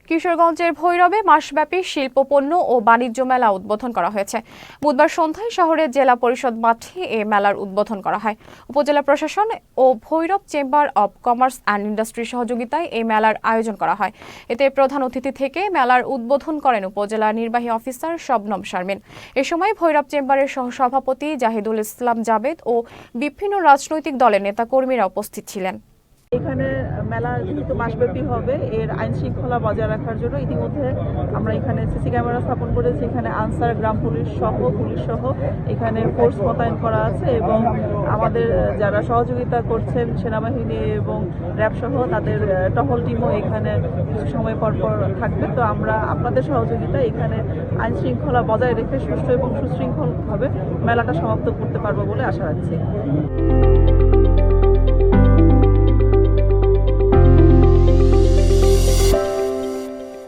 কিশোরগঞ্জের ভৈরবে মাসব্যাপী শিল্পপণ্য ও বাণিজ্য মেলা উদ্বোধন করা হয়েছে। বুধবার সন্ধ্যায় শহরের জেলা পরিষদ মাঠে এ মেলার উদ্বোধন করা হয়। উপজেলা প্রশাসন ও Bhairab chamber of commerce and ইন্ডাস্ট্রির সহযোগিতায় এই মেলার আয়োজন করা হয়। এতে প্রধান অতিথি থেকে মেলার উদ্বোধন করেন উপজেলা নির্বাহী অফিসার শবনম শারমিন। এ সময় ভৈরব চেম্বারের সহসভাপতি জাহিদুল ইসলাম জাবেদ ও বিভিন্ন রাজনৈতিক দলের নেতাকর্মীরা উপস্থিত ছিলেন। এখানে মেলা যেহেতু মাসব্যাপী হবে, এর আইন শৃঙ্খলা বজায় রাখার জন্য ইতিমধ্যে আমরা এখানে সিসি ক্যামেরা স্থাপন করেছি। এখানে আনসার, গ্রাম পুলিশ সহ এখানে ফোর্স মোতায়েন করা আছে এবং আমাদের যারা সহযোগিতা করছেন সেনাবাহিনী এবং র্যাব সহ তাদের টহল টিমও এখানে কিছু সময় পর থাকবে। তো আমরা আপনাদের সহযোগিতা এখানে আইন শৃঙ্খলা বজায় রেখে সুষ্ঠু এবং সুশৃঙ্খলভাবে মেলাটা সমাপ্ত করতে পারবো বলে আশা রাখছি।